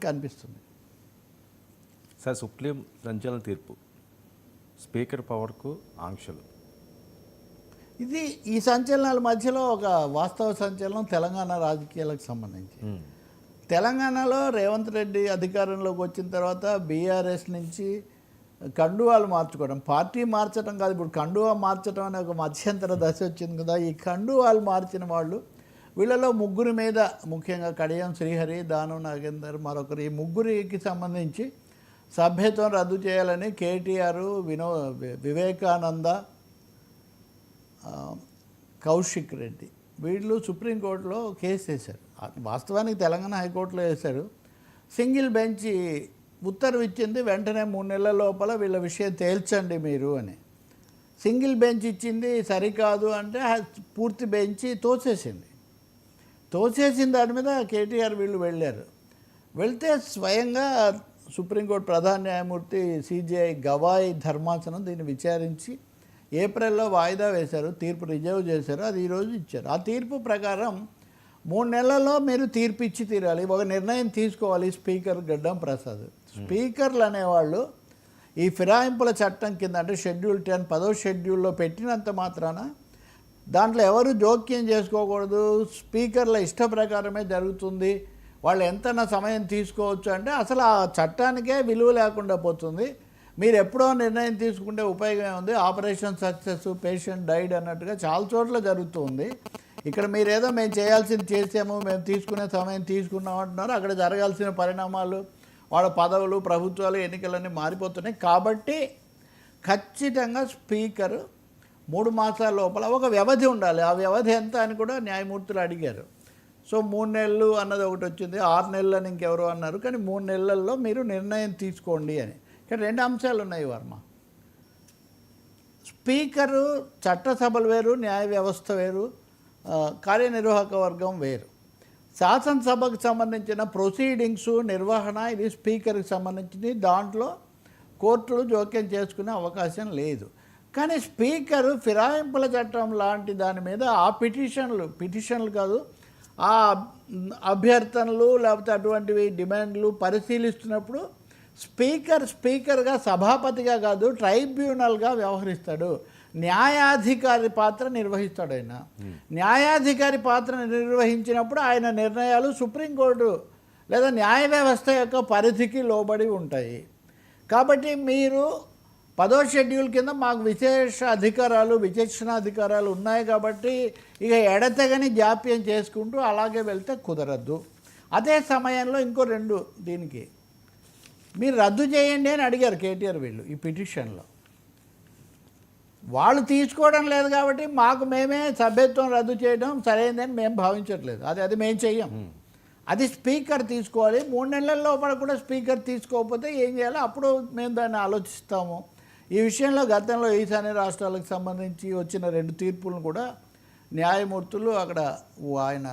కనిపిస్తుంది. Sir, supreme సంచలన తీర్పు, స్పీకర్ పవర్కు ఆంక్షలు. ఇది ఈ సంచలనాల మధ్యలో ఒక వాస్తవ సంచలనం తెలంగాణ రాజకీయాలకు సంబంధించి. తెలంగాణలో రేవంత్ రెడ్డి అధికారంలోకి వచ్చిన తర్వాత బీఆర్ఎస్ నుంచి కండువాలు మార్చుకోవడం, పార్టీ మార్చడం కాదు, ఇప్పుడు కండువా మార్చడం అనే ఒక మధ్యంతర దశ వచ్చింది కదా. ఈ కండువాలు మార్చిన వాళ్ళు, వీళ్ళలో ముగ్గురి మీద, ముఖ్యంగా కడియం శ్రీహరి, దానం నాగేందర్, మరొకరు, ఈ ముగ్గురికి సంబంధించి సభ్యత్వం రద్దు చేయాలని కేటీఆర్, వివేకానంద, కౌశిక్ రెడ్డి వీళ్ళు సుప్రీంకోర్టులో కేసు వేశారు. వాస్తవానికి తెలంగాణ హైకోర్టులో వేశారు. సింగిల్ బెంచ్ ఉత్తర్వు ఇచ్చింది, వెంటనే 3 నెలల లోపల వీళ్ళ విషయం తేల్చండి మీరు అని. సింగిల్ బెంచ్ ఇచ్చింది సరికాదు అంటే పూర్తి బెంచ్ తోసేసింది. దాని మీద కేటీఆర్ వీళ్ళు వెళ్ళారు. వెళ్తే స్వయంగా సుప్రీంకోర్టు ప్రధాన న్యాయమూర్తి సిజేఐ గవాయ్ ధర్మాసనం దీన్ని విచారించి ఏప్రిల్లో వాయిదా వేశారు, తీర్పు రిజర్వ్ చేశారు, అది ఈరోజు ఇచ్చారు. ఆ తీర్పు ప్రకారం 3 నెలల్లో మీరు తీర్పు ఇచ్చి తీరాలి, ఒక నిర్ణయం తీసుకోవాలి. స్పీకర్ గడ్డం ప్రసాద్, స్పీకర్లు అనేవాళ్ళు ఈ ఫిరాయింపుల చట్టం కింద, అంటే షెడ్యూల్ 10 10వ షెడ్యూల్లో పెట్టినంత మాత్రాన దాంట్లో ఎవరు జోక్యం చేసుకోకూడదు, స్పీకర్ల ఇష్ట ప్రకారమే జరుగుతుంది, వాళ్ళు ఎంతైనా సమయం తీసుకోవచ్చు అంటే అసలు ఆ చట్టానికే విలువ లేకుండా పోతుంది. మీరు ఎప్పుడో నిర్ణయం తీసుకుంటే ఉపయోగమే ఉంది. ఆపరేషన్ సక్సెస్, పేషెంట్ డైడ్ అన్నట్టుగా చాలా చోట్ల జరుగుతుంది. ఇక్కడ మీరేదో మేము చేయాల్సింది చేసాము, మేము తీసుకునే సమయం తీసుకున్నాం అంటున్నారు. అక్కడ జరగాల్సిన పరిణామాలు, వాళ్ళ పదవులు, ప్రభుత్వాలు, ఎన్నికలన్నీ మారిపోతున్నాయి. కాబట్టి ఖచ్చితంగా స్పీకర్ 3 మాసాల లోపల ఒక వ్యవధి ఉండాలి. ఆ వ్యవధి ఎంత అని కూడా న్యాయమూర్తులు అడిగారు. సో 3 నెలలు అన్నది ఒకటి వచ్చింది, 6 నెలలు అని ఇంకెవరో అన్నారు. కానీ 3 నెలల్లో మీరు నిర్ణయం తీసుకోండి అని. ఇక్కడ 2 అంశాలు ఉన్నాయి వర్మ. స్పీకరు చట్టసభలు వేరు, న్యాయ వ్యవస్థ వేరు, కార్యనిర్వాహక వర్గం వేరు. శాసనసభకు సంబంధించిన ప్రొసీడింగ్స్, నిర్వహణ ఇది స్పీకర్కి సంబంధించింది. దాంట్లో కోర్టులు జోక్యం చేసుకునే అవకాశం లేదు. కానీ స్పీకరు ఫిరాయింపుల చట్టం లాంటి దాని మీద ఆ పిటిషన్లు కాదు, ఆ అభ్యర్థనలు లేకపోతే అటువంటివి డిమాండ్లు పరిశీలిస్తున్నప్పుడు స్పీకర్గా, సభాపతిగా కాదు, ట్రైబ్యునల్గా వ్యవహరిస్తాడు. న్యాయాధికారి పాత్ర నిర్వహిస్తాడు. ఆయన న్యాయాధికారి పాత్ర నిర్వహించినప్పుడు ఆయన నిర్ణయాలు సుప్రీంకోర్టు లేదా న్యాయ వ్యవస్థ యొక్క పరిధికి లోబడి ఉంటాయి. కాబట్టి మీరు 10వ షెడ్యూల్ కింద మాకు విచక్షణాధికారాలు ఉన్నాయి కాబట్టి ఇక ఎడతెగని జాప్యం చేసుకుంటూ అలాగే వెళ్తే కుదరద్దు. అదే సమయంలో ఇంకో 2 దీనికి మీరు రద్దు చేయండి అని అడిగారు కేటీఆర్ వీళ్ళు ఈ పిటిషన్లో. వాళ్ళు తీసుకోవడం లేదు కాబట్టి మాకు మేమే సభ్యత్వం రద్దు చేయడం సరైనదని మేము భావించట్లేదు. అది మేము చెయ్యం. అది స్పీకర్ తీసుకోవాలి. 3 నెలల లోపల కూడా స్పీకర్ తీసుకోకపోతే ఏం చేయాలో అప్పుడు మేము దాన్ని ఆలోచిస్తాము. ఈ విషయంలో గతంలో ఈశాన్య రాష్ట్రాలకు సంబంధించి వచ్చిన 2 తీర్పులను కూడా న్యాయమూర్తులు అక్కడ ఆయన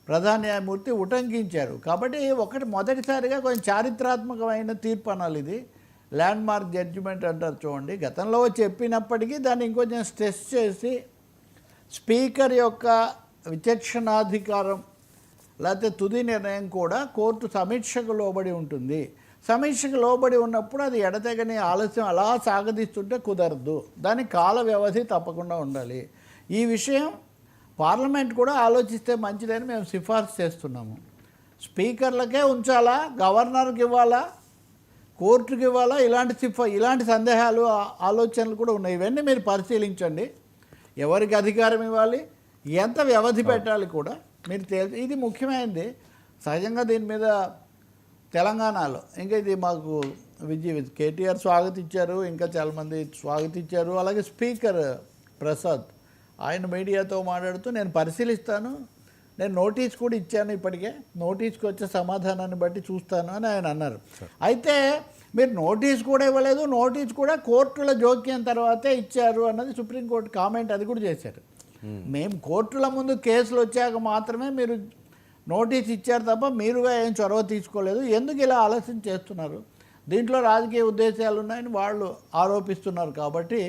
ప్రధాన న్యాయమూర్తి ఉటంకించారు. కాబట్టి మొదటిసారిగా కొంచెం చారిత్రాత్మకమైన తీర్పు అనాలి. ఇది ల్యాండ్ మార్క్ జడ్జిమెంట్ అంటారు చూడండి. గతంలో చెప్పినప్పటికీ దాన్ని ఇంకొంచెం స్ట్రెస్ చేసి స్పీకర్ యొక్క విచక్షణాధికారం లేకపోతే తుది నిర్ణయం కూడా కోర్టు సమీక్షకు లోబడి ఉంటుంది. సమీక్షకు లోబడి ఉన్నప్పుడు అది ఎడతెగని ఆలస్యం అలా సాగదీస్తుంటే కుదరదు. దానికి కాల వ్యవధి తప్పకుండా ఉండాలి. ఈ విషయం పార్లమెంట్ కూడా ఆలోచిస్తే మంచిదని మేము సిఫార్సు చేస్తున్నాము. స్పీకర్లకే ఉంచాలా, గవర్నర్కి ఇవ్వాలా, కోర్టుకి ఇవ్వాలా, ఇలాంటి సందేహాలు, ఆలోచనలు కూడా ఉన్నాయి. ఇవన్నీ మీరు పరిశీలించండి. ఎవరికి అధికారం ఇవ్వాలి, ఎంత వ్యవధి పెట్టాలి కూడా మీరు ఇది ముఖ్యమైనది. సహజంగా దీని మీద తెలంగాణలో ఇంకా ఇది మాకు కేటీఆర్ స్వాగతించారు, ఇంకా చాలామంది స్వాగతించారు. అలాగే స్పీకర్ ప్రసాద్ ఆయన మీడియాతో మాట్లాడుతూ నేను పరిశీలిస్తాను, నేను నోటీస్ కూడా ఇచ్చాను, ఇప్పటికే నోటీస్కి వచ్చే సమాధానాన్ని బట్టి చూస్తాను అని ఆయన అన్నారు. అయితే మీరు నోటీస్ కూడా ఇవ్వలేదు, నోటీస్ కూడా కోర్టుల జోక్యం తర్వాతే ఇచ్చారు అన్నది సుప్రీంకోర్టు కామెంట్, అది కూడా చేశారు. మేము కోర్టుల ముందు కేసులు వచ్చాక మాత్రమే మీరు నోటీస్ ఇచ్చారు తప్ప మీరుగా ఏం చొరవ తీసుకోలేదు. ఎందుకు ఇలా ఆలస్యం చేస్తున్నారు? దీంట్లో రాజకీయ ఉద్దేశాలు ఉన్నాయని వాళ్ళు ఆరోపిస్తున్నారు. కాబట్టి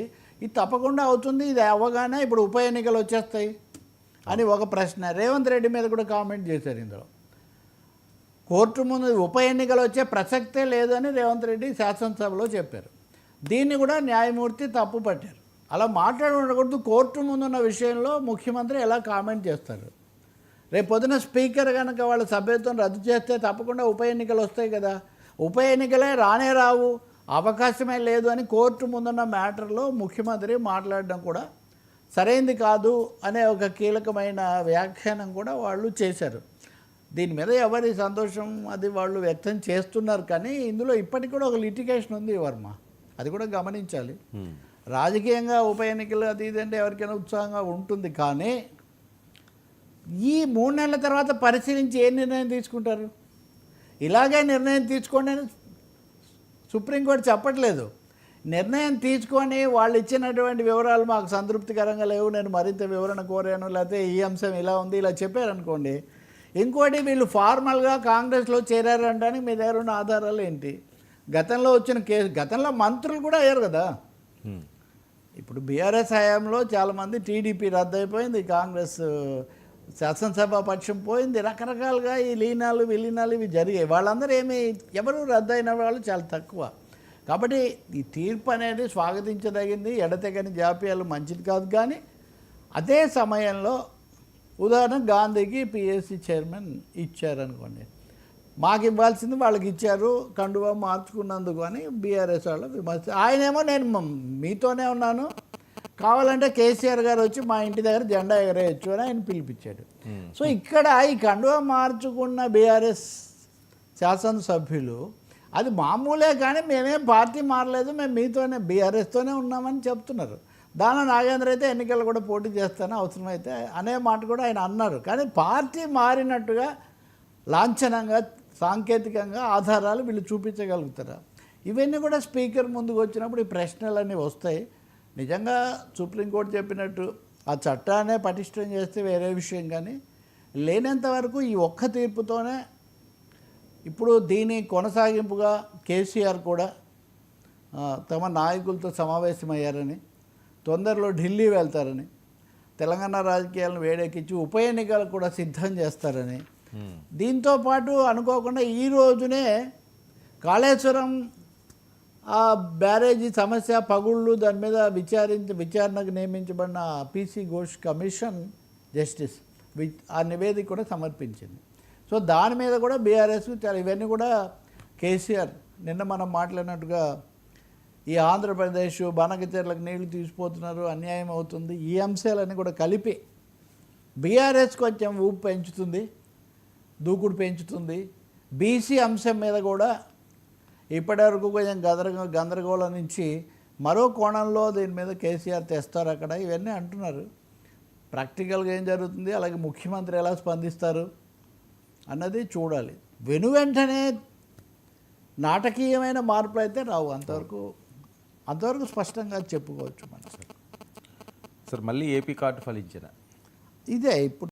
ఇది తప్పకుండా అవుతుంది. ఇది అవ్వగానే ఇప్పుడు ఉప ఎన్నికలు వచ్చేస్తాయి అని ఒక ప్రశ్న. రేవంత్ రెడ్డి మీద కూడా కామెంట్ చేశారు. ఇందులో కోర్టు ముందు ఉప ఎన్నికలు వచ్చే ప్రసక్తే లేదని రేవంత్ రెడ్డి శాసనసభలో చెప్పారు. దీన్ని కూడా న్యాయమూర్తి తప్పు పట్టారు. అలా మాట్లాడి ఉండకూడదు. కోర్టు ముందున్న విషయంలో ముఖ్యమంత్రి ఎలా కామెంట్ చేస్తారు? రేపు పొద్దున స్పీకర్ కనుక వాళ్ళ సభ్యత్వం రద్దు చేస్తే తప్పకుండా ఉప ఎన్నికలు వస్తాయి కదా. ఉప ఎన్నికలే రానే రావు, అవకాశమే లేదు అని కోర్టు ముందున్న మ్యాటర్లో ముఖ్యమంత్రి మాట్లాడడం కూడా సరైంది కాదు అనే ఒక కీలకమైన వ్యాఖ్యానం కూడా వాళ్ళు చేశారు. దీని మీద ఎవరి సంతోషం అది వాళ్ళు వ్యక్తం చేస్తున్నారు. కానీ ఇందులో ఇప్పటికి కూడా ఒక లిటిగేషన్ ఉంది వర్మ, అది కూడా గమనించాలి. రాజకీయంగా ఉప ఎన్నికలు అది ఇదంటే ఎవరికైనా ఉత్సాహంగా ఉంటుంది. కానీ ఈ 3 నెలల తర్వాత పరిశీలించి ఏ నిర్ణయం తీసుకుంటారు? ఇలాగే నిర్ణయం తీసుకోండి అని సుప్రీంకోర్టు చెప్పట్లేదు. నిర్ణయం తీసుకొని వాళ్ళు ఇచ్చినటువంటి వివరాలు మాకు సంతృప్తికరంగా లేవు, నేను మరింత వివరణ కోరాను, లేకపోతే ఈ అంశం ఇలా ఉంది ఇలా చెప్పారనుకోండి. ఇంకోటి వీళ్ళు ఫార్మల్గా కాంగ్రెస్లో చేరారంటానికి మీ దగ్గర ఉన్న ఆధారాలు ఏంటి? గతంలో వచ్చిన కేసు, గతంలో మంత్రులు కూడా అయ్యారు కదా. ఇప్పుడు బీఆర్ఎస్ హయాంలో చాలామంది టీడీపీ రద్దయిపోయింది, కాంగ్రెస్ శాసనసభ పక్షం పోయింది, రకరకాలుగా ఈ లీనాలు విలీనాలు ఇవి జరిగాయి. వాళ్ళందరూ ఎవరు రద్దయిన వాళ్ళు చాలా తక్కువ. కాబట్టి ఈ తీర్పు అనేది స్వాగతించదగింది. ఎడతెగని జాప్యాలు మంచిది కాదు. కానీ అదే సమయంలో ఉదాహరణ గాంధీకి పిఎస్సి చైర్మన్ ఇచ్చారనుకోండి, మాకు ఇవ్వాల్సింది వాళ్ళకి ఇచ్చారు, కండువా మార్చుకున్నందుకు అని బీఆర్ఎస్ వాళ్ళు విమర్శ. ఆయనేమో నేను మీతోనే ఉన్నాను, కావాలంటే కేసీఆర్ గారు వచ్చి మా ఇంటి దగ్గర జెండా ఎగరేయచ్చు అని ఆయన పిలిపించాడు. సో ఇక్కడ ఈ కండువా మార్చుకున్న బీఆర్ఎస్ శాసనసభ్యులు అది మామూలే, కానీ మేమేం పార్టీ మారలేదు, మేము మీతోనే బీఆర్ఎస్తోనే ఉన్నామని చెప్తున్నారు. దానిలో నాగేంద్ర అయితే ఎన్నికలు కూడా పోటీ చేస్తాను అవసరమైతే అనే మాట కూడా ఆయన అన్నారు. కానీ పార్టీ మారినట్టుగా లాంఛనంగా సాంకేతికంగా ఆధారాలు వీళ్ళు చూపించగలుగుతారా? ఇవన్నీ కూడా స్పీకర్ ముందుకు వచ్చినప్పుడు ఈ ప్రశ్నలన్నీ వస్తాయి. నిజంగా సుప్రీంకోర్టు చెప్పినట్టు ఆ చట్టాన్నే పటిష్టం చేస్తే వేరే విషయం. కానీ లేనంత వరకు ఈ ఒక్క తీర్పుతోనే ఇప్పుడు దీని కొనసాగింపుగా కేసీఆర్ కూడా తమ నాయకులతో సమావేశమయ్యారని, తొందరలో ఢిల్లీ వెళ్తారని, తెలంగాణ రాజకీయాలను వేడెక్కించి ఉప ఎన్నికలు కూడా సిద్ధం చేస్తారని, దీంతో పాటు అనుకోకుండా ఈ రోజునే కాళేశ్వరం ఆ బ్యారేజీ సమస్య పగుళ్ళు దాని మీద విచారణకు నియమించబడిన పీసీ ఘోష్ కమిషన్ జస్టిస్ ఆ నివేదిక కూడా సమర్పించింది. సో దాని మీద కూడా బీఆర్ఎస్ చాలా ఇవన్నీ కూడా కేసీఆర్ నిన్న మనం మాట్లాడినట్టుగా ఈ ఆంధ్రప్రదేశ్ బనకచెర్లకు నీళ్లు తీసిపోతున్నారు, అన్యాయం అవుతుంది, ఈ అంశాలన్నీ కూడా కలిపి బీఆర్ఎస్ కొంచెం ఊపు పెంచుతుంది, దూకుడు పెంచుతుంది. బీసీ అంశం మీద కూడా ఇప్పటివరకు కొంచెం గందరగోళం నుంచి మరో కోణంలో దీని మీద కేసీఆర్ తెస్తారు అక్కడ, ఇవన్నీ అంటున్నారు. ప్రాక్టికల్గా ఏం జరుగుతుంది, అలాగే ముఖ్యమంత్రి ఎలా స్పందిస్తారు అన్నది చూడాలి. వెంటనే నాటకీయమైన మార్పులు అయితే రావు, అంతవరకు స్పష్టంగా చెప్పుకోవచ్చు మనం. సార్ మళ్ళీ ఏపీ కార్డు ఫలించిన ఇదే ఇప్పుడు